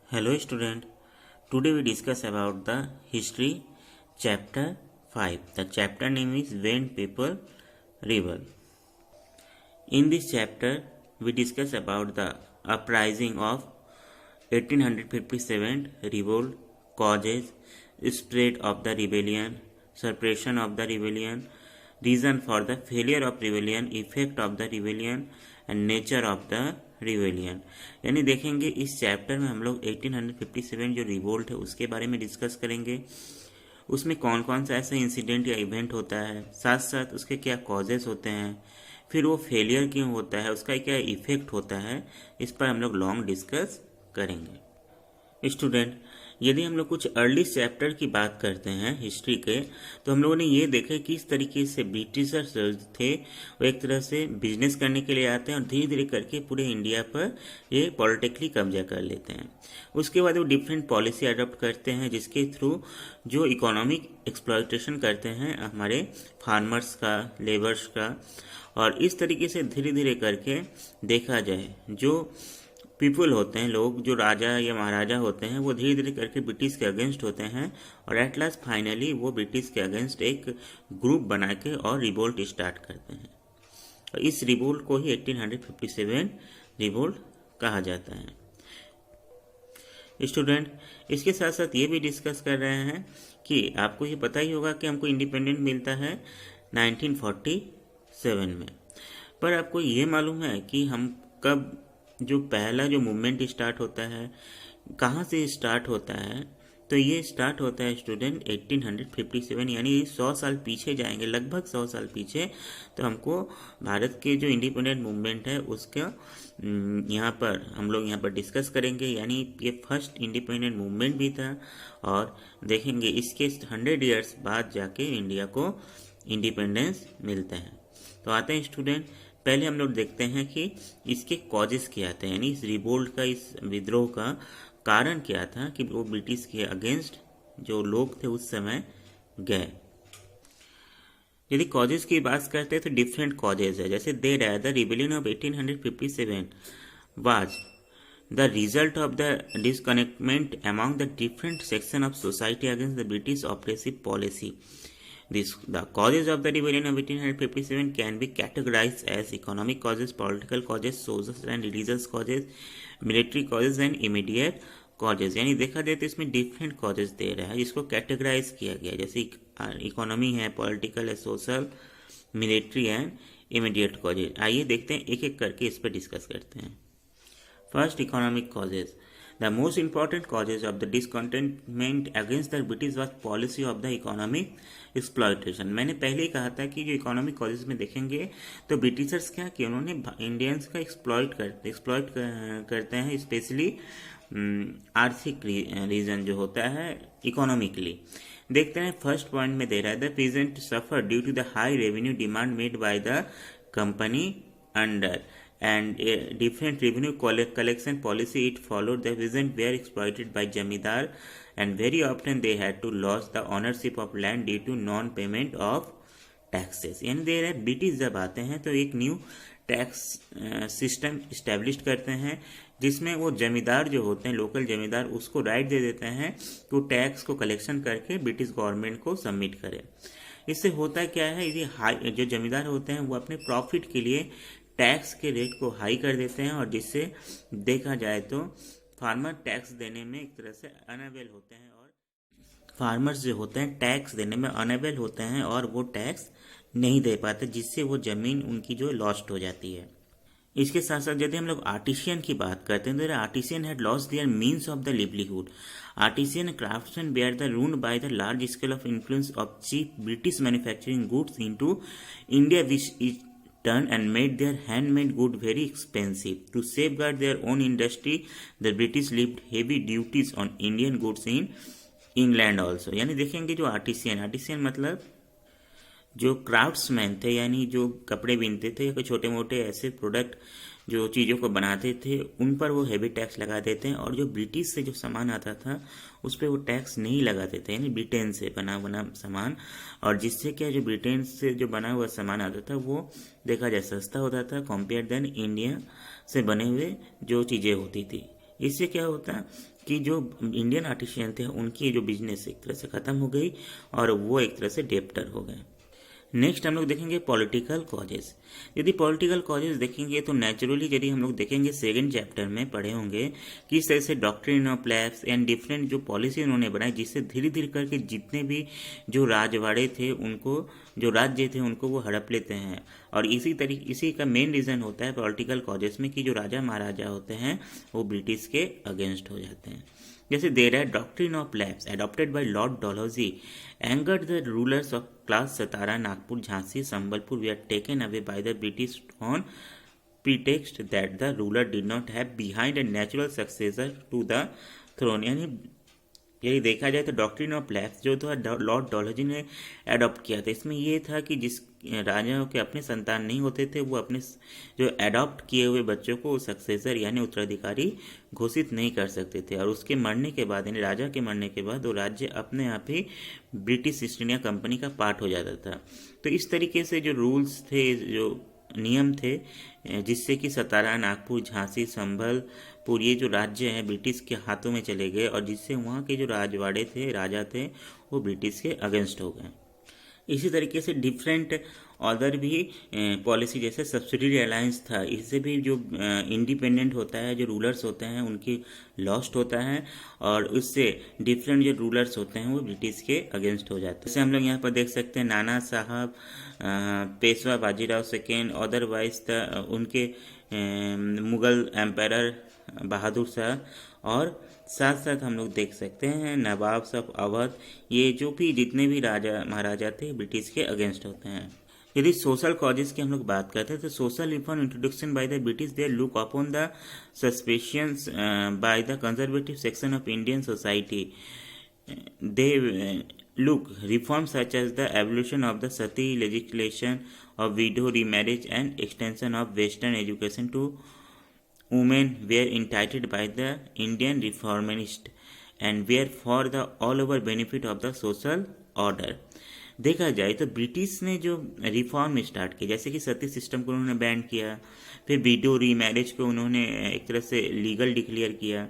Hello student, today we discuss about the history chapter 5. The chapter name is When People Rebel. In this chapter we discuss about the uprising of 1857 revolt, causes, spread of the rebellion, suppression of the rebellion, reason for the failure of rebellion, effect of the rebellion and nature of the rebellion. यानी देखेंगे इस chapter में हम लोग 1857 जो revolt है उसके बारे में डिस्कस करेंगे। उसमें कौन कौन सा ऐसा इंसिडेंट या इवेंट होता है, साथ साथ उसके क्या कॉजेस होते हैं, फिर वो फेलियर क्यों होता है, उसका क्या इफेक्ट होता है, इस पर हम लोग लॉन्ग डिस्कस करेंगे। स्टूडेंट, यदि हम लोग कुछ अर्ली चैप्टर की बात करते हैं हिस्ट्री के, तो हम लोगों ने ये देखा कि इस तरीके से ब्रिटिशर्स थे वो एक तरह से बिजनेस करने के लिए आते हैं और धीरे धीरे करके पूरे इंडिया पर ये पॉलिटिकली कब्जा कर लेते हैं। उसके बाद वो डिफरेंट पॉलिसी अडॉप्ट करते हैं जिसके थ्रू जो इकोनॉमिक एक्सप्लॉयटेशन करते हैं हमारे फार्मर्स का, लेबर्स का, और इस तरीके से धीरे धीरे करके देखा जाए जो पीपल होते हैं, लोग जो राजा या महाराजा होते हैं, वो धीरे धीरे करके ब्रिटिश के अगेंस्ट होते हैं और एट लास्ट फाइनली वो ब्रिटिश के अगेंस्ट एक ग्रुप बना के और रिवोल्ट स्टार्ट करते हैं। और इस रिवोल्ट को ही 1857 रिवोल्ट कहा जाता है। स्टूडेंट, इसके साथ साथ ये भी डिस्कस कर रहे हैं कि आपको ये पता ही होगा कि हमको इंडिपेंडेंट मिलता है 1947 में, पर आपको ये मालूम है कि हम कब जो पहला जो मूवमेंट स्टार्ट होता है कहाँ से स्टार्ट होता है? तो ये स्टार्ट होता है स्टूडेंट 1857, यानी 100 साल पीछे जाएंगे, लगभग 100 साल पीछे, तो हमको भारत के जो इंडिपेंडेंट मूवमेंट है उसका यहाँ पर हम लोग यहाँ पर डिस्कस करेंगे। यानी ये फर्स्ट इंडिपेंडेंट मूवमेंट भी था और देखेंगे इसके 100 ईयर्स बाद जाके इंडिया को इंडिपेंडेंस मिलता है। तो आते हैं स्टूडेंट, पहले हम लोग देखते हैं कि इसके कॉजेस क्या थे, यानी इस रिवोल्ट का, इस विद्रोह का कारण क्या था कि वो ब्रिटिश के अगेंस्ट जो लोग थे उस समय गए। यदि कॉजेस की बात करते हैं तो डिफरेंट कॉजेस है। जैसे दे रहा है the rebellion of 1857 was the result of the disconnectment among the different section of society against the British oppressive policy. The causes of the rebellion of 1857 can be categorized as economic causes, political causes, social and religious causes, military causes and immediate causes। यानी देखा जाए तो इसमें different causes दे रहा है जिसको categorise किया गया, जैसे इकोनॉमी है, पॉलिटिकल है, social, military and immediate causes. आइए देखते हैं एक एक करके इस पर डिस्कस करते हैं। First, economic causes. The most important causes of the discontentment against the British was policy of the economic exploitation। मैंने पहले ही कहा था कि जो इकोनॉमिक कॉजेज में देखेंगे तो ब्रिटिशर्स क्या कि उन्होंने इंडियंस का एक्सप्लॉइट करते हैं, स्पेशली आर्थिक रीजन जो होता है इकोनॉमिकली। देखते हैं फर्स्ट पॉइंट में दे रहा है the peasant suffer due to the high revenue demand made by the company under and a different revenue collection policy it followed. The peasants were exploited by jamidar and very often they had to lose the ownership of land due to non payment of taxes। यानी दे रहे British जब आते हैं तो एक new tax system establish करते हैं जिसमें वो जमींदार जो होते हैं, लोकल जमींदार, उसको राइट दे देते हैं कि वो टैक्स को कलेक्शन करके ब्रिटिश गवर्नमेंट को सबमिट करे। इससे होता क्या है, ये हाई जो जमींदार होते हैं वो अपने प्रॉफिट के लिए टैक्स के रेट को हाई कर देते हैं और जिससे देखा जाए तो फार्मर टैक्स देने में एक तरह से अनेबल होते हैं और फार्मर्स जो होते हैं टैक्स देने में अनेबल होते हैं और वो टैक्स नहीं दे पाते, जिससे वो ज़मीन उनकी जो लॉस्ट हो जाती है। इसके साथ साथ यदि हम लोग आर्टिशियन की बात करते हैं तो artisan had lost their means of the livelihood. Artisan craftsman bear the rude by the large scale of influence of cheap British manufacturing goods into India which is and made their handmade good very expensive. To safeguard their own industry, the British levied heavy duties on Indian goods in England also। यानी देखेंगे जो artisan मतलब जो craftsman थे, यानी जो कपड़े बीनते थे या कोई छोटे मोटे ऐसे प्रोडक्ट जो चीज़ों को बनाते थे उन पर वो हेवी टैक्स लगा देते हैं और जो ब्रिटिश से जो सामान आता था उस पर वो टैक्स नहीं लगाते थे, यानी ब्रिटेन से बना सामान, और जिससे क्या जो ब्रिटेन से जो बना हुआ सामान आता था वो देखा जाए सस्ता होता था कंपेयर देन इंडिया से बने हुए जो चीज़ें होती थी। इससे क्या होता कि जो इंडियन आर्टिशियन थे उनकी जो बिजनेस एक तरह से ख़त्म हो गई और वो एक तरह से डेप्टर हो गए। नेक्स्ट हम लोग देखेंगे पॉलिटिकल कॉजेज। यदि पॉलिटिकल कॉजेज देखेंगे तो नेचुरली यदि हम लोग देखेंगे सेकंड चैप्टर में पढ़े होंगे कि इस तरह से doctrine of lapse and different जो पॉलिसी उन्होंने बनाई, जिससे धीरे धीरे करके जितने भी जो राजवाड़े थे उनको, जो राज्य थे उनको वो हड़प लेते हैं। और इसी का मेन रीज़न होता है पॉलिटिकल कॉजेज में कि जो राजा महाराजा होते हैं वो ब्रिटिश के अगेंस्ट हो जाते हैं। जैसे देर है doctrine of lapse adopted by Lord Dalhousie angered the rulers of class Satara, Nagpur, Jhansi, Sambalpur वे are taken away by the British on pretext that the ruler did not have behind a natural successor to the throne। यानी यदि देखा जाए तो doctrine of lapse जो था Lord Dalhousie ने adopt किया था, इसमें ये था कि जिस राजाओं के अपने संतान नहीं होते थे वो अपने जो अडॉप्ट किए हुए बच्चों को सक्सेसर यानी उत्तराधिकारी घोषित नहीं कर सकते थे, और उसके मरने के बाद यानी राजा के मरने के बाद वो राज्य अपने आप ही ब्रिटिश ईस्ट इंडिया कंपनी का पार्ट हो जाता था। तो इस तरीके से जो रूल्स थे, जो नियम थे, जिससे कि सतारा, नागपुर, झांसी, संभलपुर ये जो राज्य हैं ब्रिटिश के हाथों में चले गए, और जिससे वहाँ के जो राजवाड़े थे, राजा थे, वो ब्रिटिश के अगेंस्ट हो गए। इसी तरीके से डिफरेंट अदर भी पॉलिसी जैसे सब्सिडियरी अलायंस था, इससे भी जो इंडिपेंडेंट होता है, जो रूलर्स होते हैं उनकी लॉस्ट होता है, और उससे डिफरेंट जो रूलर्स होते हैं वो ब्रिटिश के अगेंस्ट हो जाते हैं। जैसे हम लोग यहाँ पर देख सकते हैं नाना साहब, पेशवा बाजीराव सेकेंड, अदरवाइज उनके मुगल एम्पायर बहादुर शाह, और साथ साथ हम लोग देख सकते हैं नवाब साहब अवध, ये जो भी जितने भी राजा महाराजा थे ब्रिटिश के अगेंस्ट होते हैं। यदि सोशल कॉजेज की हम लोग बात करते हैं तो social reform introduction by the British they look upon the suspicions by the conservative section of Indian society, they look reforms such as the abolition of the sati legislation of widow remarriage and extension of western education to women were entitled by the Indian reformists and were for the all over benefit of the social order। देखा जाए तो British ने जो reform start किया, जैसे कि सती system को उन्होंने बैन किया, फिर विडो रीमैरिज को उन्होंने एक तरह से लीगल डिक्लेयर किया,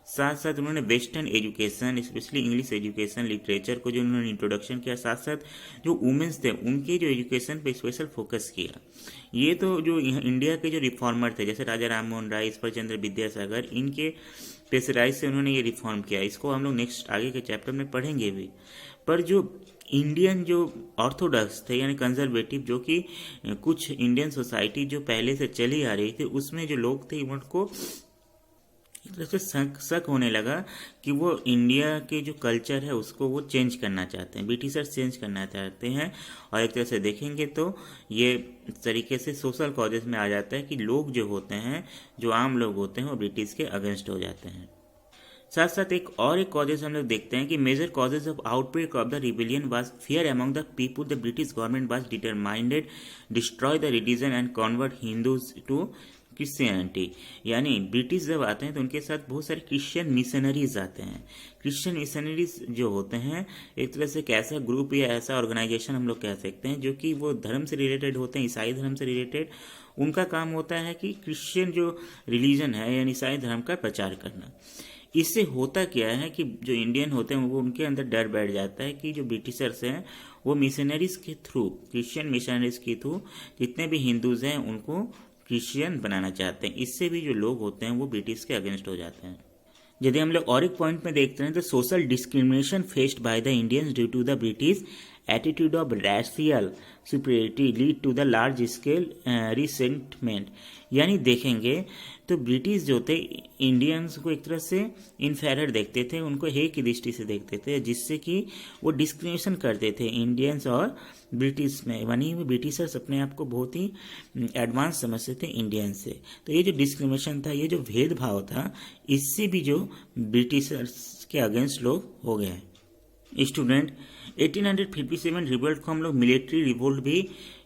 साथ साथ उन्होंने western education specially English education literature को जो उन्होंने इंट्रोडक्शन किया, साथ साथ जो वुमेन्स थे उनके जो एजुकेशन पे स्पेशल फोकस किया। ये तो जो इंडिया के जो रिफॉर्मर थे जैसे राजा राम मोहन राय, ईश्वर चंद्र विद्यासागर, इनके प्रेशराइज से उन्होंने ये रिफॉर्म किया। इसको हम लोग नेक्स्ट आगे के चैप्टर में पढ़ेंगे भी। पर जो इंडियन जो ऑर्थोडॉक्स थे यानी कंजर्वेटिव, जो कि कुछ इंडियन सोसाइटी जो पहले से चली आ रही थी उसमें जो लोग थे उनको एक तरह से शक होने लगा कि वो इंडिया के जो कल्चर है उसको वो चेंज करना चाहते हैं, ब्रिटिशर्स चेंज करना चाहते हैं। और एक तरह से देखेंगे तो ये तरीके से सोशल कॉजेज में आ जाता है कि लोग जो होते हैं, जो आम लोग होते हैं, वो ब्रिटिश के अगेंस्ट हो जाते हैं। साथ साथ एक कॉजेज हम लोग देखते हैं कि major causes of outbreak of the rebellion was fear among the people. The British government was determined destroy the religion and convert Hindus to Christianity. यानी ब्रिटिश जब आते हैं तो उनके साथ बहुत सारे क्रिश्चियन मिशनरीज आते हैं। क्रिश्चियन मिशनरीज जो होते हैं एक तरह से कैसा ग्रुप या ऐसा ऑर्गेनाइजेशन हम लोग कह सकते हैं जो कि वो धर्म से रिलेटेड होते हैं, ईसाई धर्म से रिलेटेड। उनका काम होता है कि क्रिश्चियन जो रिलीजन है यानी ईसाई धर्म का प्रचार करना। इससे होता क्या है कि जो इंडियन होते हैं वो उनके अंदर डर बैठ जाता है कि जो ब्रिटिशर्स हैं वो मिशनरीज के थ्रू, क्रिश्चियन मिशनरीज के थ्रू जितने भी हिंदूज हैं उनको क्रिश्चियन बनाना चाहते हैं। इससे भी जो लोग होते हैं वो ब्रिटिश के अगेंस्ट हो जाते हैं। यदि हम लोग और एक पॉइंट में देखते हैं तो social discrimination faced by the Indians due to the British attitude of racial superiority lead to the large scale resentment. यानी देखेंगे तो ब्रिटिश जो थे इंडियंस को एक तरह से इन्फेरियर देखते थे, उनको हे की दृष्टि से देखते थे, जिससे कि वो डिस्क्रिमिनेशन करते थे इंडियंस और ब्रिटिश में। यानी ब्रिटिशर्स अपने आप को बहुत ही एडवांस समझते थे इंडियंस से। तो ये जो डिस्क्रिमिनेशन था, ये जो भेदभाव था, इससे भी जो ब्रिटिशर्स के अगेंस्ट लोग हो गए। स्टूडेंट 1857 रिवोल्ट को हम लोग मिलिट्री रिवोल्ट भी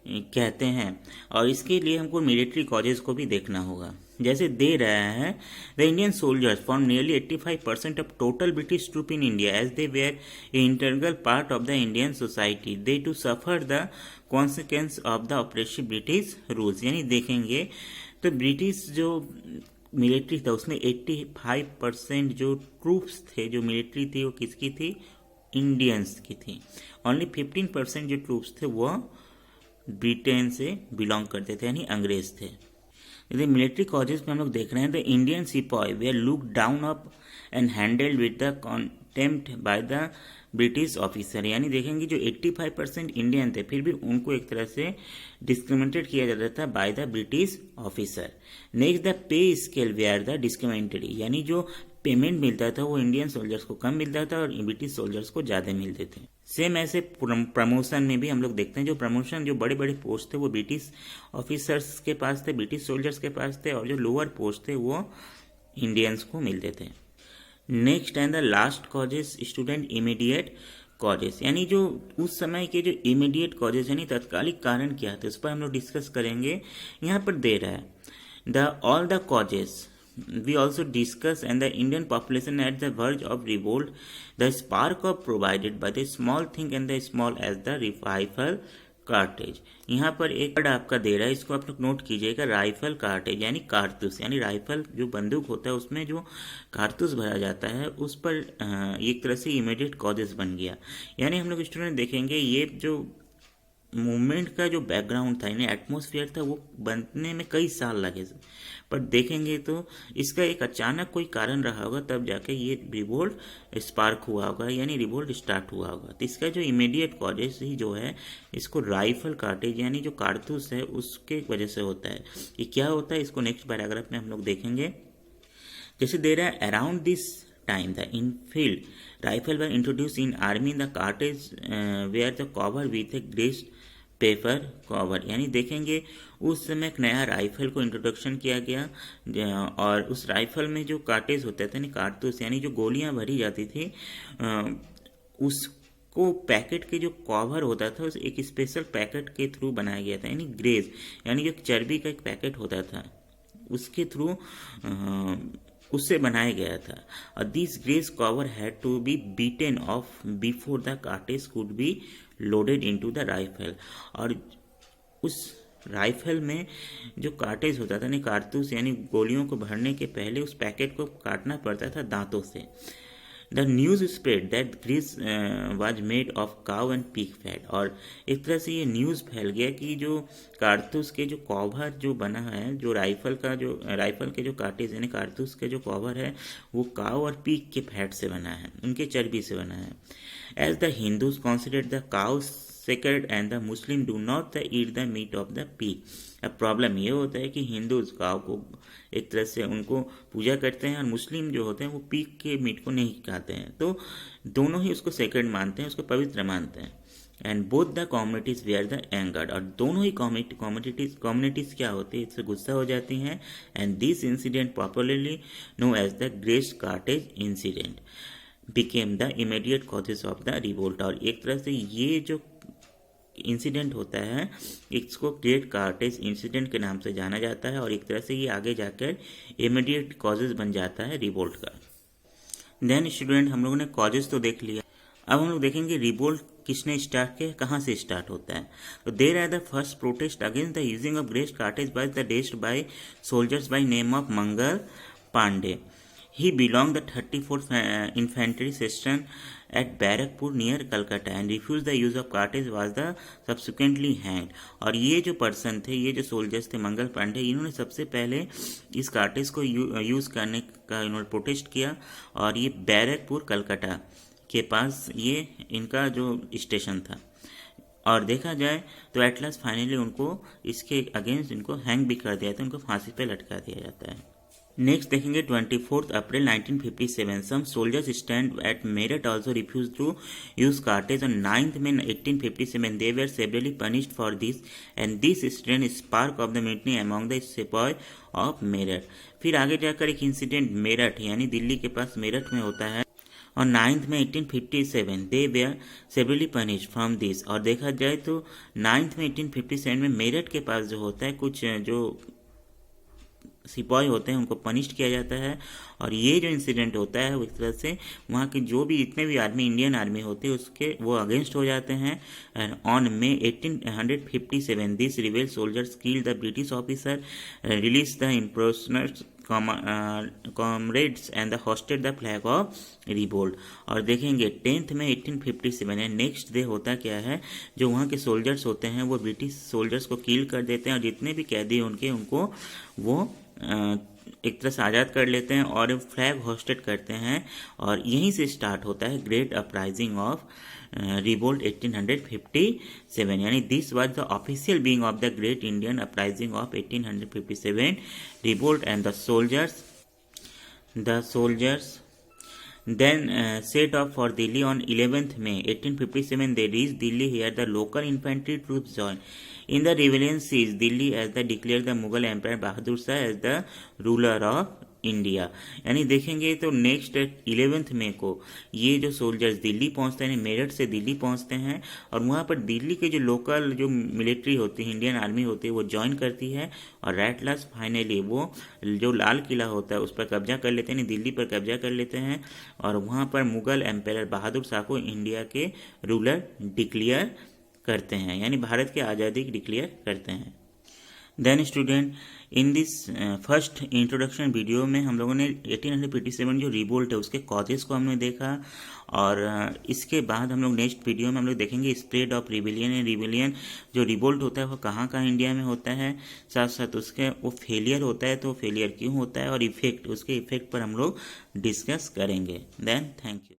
कहते हैं, और इसके लिए हमको मिलिट्री कॉजेज को भी देखना होगा। जैसे दे रहा है the Indian soldiers form nearly 85% of total British troop in India as they were a integral part of the Indian society they too suffer the consequence of the oppressive British rules. यानी देखेंगे तो British जो military था उसमें 85% जो troops थे, जो military थी, वो किसकी थी? इंडियंस की थी। ओनली 15% जो ट्रूप्स थे वो ब्रिटेन से बिलोंग करते थे, यानी अंग्रेज थे। जैसे मिलिट्री कॉजेज में हम लोग देख रहे हैं, the Indian sipahi were look down up and handled with the contempt by the British officer, यानी देखेंगे जो 85% इंडियन थे फिर भी उनको एक तरह से डिस्क्रिमिनेटेड किया जाता था by the British officer. Next the pay scale were the discriminatory, यानी जो पेमेंट मिलता था वो इंडियन सोल्जर्स को कम मिलता था और ब्रिटिश सोल्जर्स को ज़्यादा मिलते थे। सेम ऐसे प्रमोशन में भी हम लोग देखते हैं, जो प्रमोशन जो बड़े बड़े पोस्ट थे वो ब्रिटिश ऑफिसर्स के पास थे, ब्रिटिश सोल्जर्स के पास थे, और जो लोअर पोस्ट थे वो इंडियंस को मिलते थे। Next and the last causes student immediate causes, यानी जो उस समय के जो इमीडिएट कॉजेस यानी तत्कालिक कारण क्या थे उस पर हम लोग डिस्कस करेंगे। यहाँ पर दे रहा है the all the causes we also discuss and the Indian population at the verge of revolt, the spark of provided by the small thing and the small as the rifle cartridge. यहाँ पर एक word आपका दे रहा है, इसको आप लोग note कीजिएगा, राइफल कार्टेज यानी कारतूस, यानी राइफल जो बंदूक होता है उसमें जो कारतूस भरा जाता है उस पर एक तरह से इमीडिएट कॉजेस बन गया। यानी हम लोग स्टूडेंट देखेंगे ये जो मूवमेंट का जो बैकग्राउंड था यानी एटमॉस्फेयर था वो बनने में कई साल लगे, पर देखेंगे तो इसका एक अचानक कोई कारण रहा होगा तब जाके ये रिवोल्ट स्पार्क हुआ होगा, यानी रिवोल्ट स्टार्ट हुआ होगा। तो इसका जो इमीडिएट कॉजेस ही जो है इसको राइफल कार्टेज यानी जो कारतूस है उसके वजह से होता है। ये क्या होता है इसको नेक्स्ट पैराग्राफ में हम लोग देखेंगे। जैसे दे रहा है around this time the infield rifle were introduced in army, the cartridge were the cover with a greased paper cover, यानी देखेंगे उस समय एक नया राइफल को इंट्रोडक्शन किया गया और उस राइफल में जो कार्टेज होता था यानी कारतूस यानी जो गोलियां भरी जाती थी उसको पैकेट के जो कवर होता था उस एक स्पेशल पैकेट के थ्रू बनाया गया था, यानी ग्रेज यानी जो चर्बी का एक पैकेट होता था उसके थ्रू उससे बनाया गया था। और this grease cover had to be beaten off before the cartridge could be loaded into the rifle, और उस राइफल में जो कार्टेज होता था यानी कारतूस यानी गोलियों को भरने के पहले उस पैकेट को काटना पड़ता था दांतों से। The news spread that grease was made of cow and pig fat, और एक तरह से ये न्यूज़ फैल गया कि जो कारतूस के जो कवर जो बना है जो राइफल के जो कार्टेज यानी कारतूस के जो कवर है वो काउ और पिग के फैट से बना है, उनके चर्बी से बना है। As the Hindus consider the cow sacred and the Muslim do not eat the meat of the pig। अब प्रॉब्लम ये होता है कि हिंदू काव को एक तरह से उनको पूजा करते हैं और मुस्लिम जो होते हैं वो पीक के मीट को नहीं खाते हैं, तो दोनों ही उसको सेक्रेड मानते हैं, उसको पवित्र मानते हैं। And both the communities were the angered, और दोनों ही कम्युनिटीज क्या होती है इससे गुस्सा हो जाती हैं। And this incident popularly known as the great cartridge incident became the immediate causes of the revolt, और एक तरह से ये जो इंसिडेंट होता है इसको ग्रेट कार्टेज इंसिडेंट के नाम से जाना जाता है, और एक तरह से ये आगे जाकर इमीडिएट कॉजेज बन जाता है रिवोल्ट का। देन स्टूडेंट हम लोगों ने कॉजेज तो देख लिया, अब हम लोग देखेंगे रिवोल्ट किसने स्टार्ट किया, कहाँ से स्टार्ट होता है। तो there are the first protest against the using of greased cartridge by the डेस्ट by soldiers by name of Mangal Pandey. He belonged the 34th Infantry Section at Barakpur near Calcutta and refused the use of cartridge was the subsequently hanged। और ये जो person थे, ये जो soldiers थे मंगल पांडे, इन्होंने सबसे पहले इस कार्टेज को यूज़ करने का इन्होंने प्रोटेस्ट किया, और ये बैरकपुर कलकत्ता के पास ये इनका जो स्टेशन था। और देखा जाए तो एट लास्ट फाइनली उनको इसके अगेंस्ट इनको हैंग भी कर दिया था, उनको फांसी पे लटका दिया जाता है। नेक्स्ट देखेंगे 24 April 1957 some soldiers stand at Meerut also refuse to use cartridge. On 9 May 1857 they were severely punished for this and this incident spark of the military among the sipahi of Meerut. फिर आगे जाकर एक इंसिडेंट मेरठ यानी दिल्ली के पास मेरठ में होता है। और 9 May 1857 they were severely punished from this, और देखा जाए तो 9 May 1857 में मेरठ के पास जो होता है कुछ जो सिपाही होते हैं उनको पनिश्ड किया जाता है, और ये जो इंसिडेंट होता है वो एक तरह से वहाँ के जो भी जितने भी आर्मी इंडियन आर्मी होते हैं उसके वो अगेंस्ट हो जाते हैं। And on May 1857 this rebel soldiers kill the British officer, release the imprisoners comrades and the hoisted the flag of revolt. और देखेंगे 10 में 1857 है, नेक्स्ट डे होता क्या है, जो वहाँ के सोल्जर्स होते हैं वो ब्रिटिश सोल्जर्स को किल कर देते हैं और जितने भी कैदी उनके उनको वो एक तरह से आज़ाद कर लेते हैं और फ्लैग होस्टेड करते हैं। और यहीं से स्टार्ट होता है ग्रेट अपराइजिंग ऑफ रिवोल्ट 1857, यानी this was the official being of the great Indian uprising of 1857 revolt and the soldiers then set off for Delhi on 11th May 1857. They reached Delhi. Here the local infantry troops joined in the rebellion, seized Delhi as they declared the Mughal Emperor Bahadur Shah as the ruler of India. यानी देखेंगे तो next 11 मई को ये जो soldiers Delhi पहुंचते हैं, मेरठ से दिल्ली पहुंचते हैं और वहाँ पर दिल्ली के जो लोकल जो मिलिट्री होती है, इंडियन आर्मी होती है, वो ज्वाइन करती है और एट लास्ट फाइनली वो जो लाल किला होता है उस पर कब्जा कर लेते हैं, दिल्ली पर कब्जा कर लेते हैं और वहाँ पर मुगल एम्पायर बहादुर शाह को इंडिया के रूलर डिक्लेयर करते हैं, यानी भारत की आज़ादी डिक्लेयर करते हैं। Then student, in this first introduction video में हम लोगों ने 1857 जो रिवोल्ट है उसके कॉजेस को हमने देखा और इसके बाद हम लोग नेक्स्ट वीडियो में हम लोग देखेंगे स्प्रेड ऑफ रिबिलियन जो रिवोल्ट होता है वो कहाँ कहाँ इंडिया में होता है, साथ साथ उसके वो फेलियर होता है तो फेलियर क्यों होता है और इफेक्ट, उसके इफेक्ट पर हम लोग डिस्कस करेंगे। Then thank you.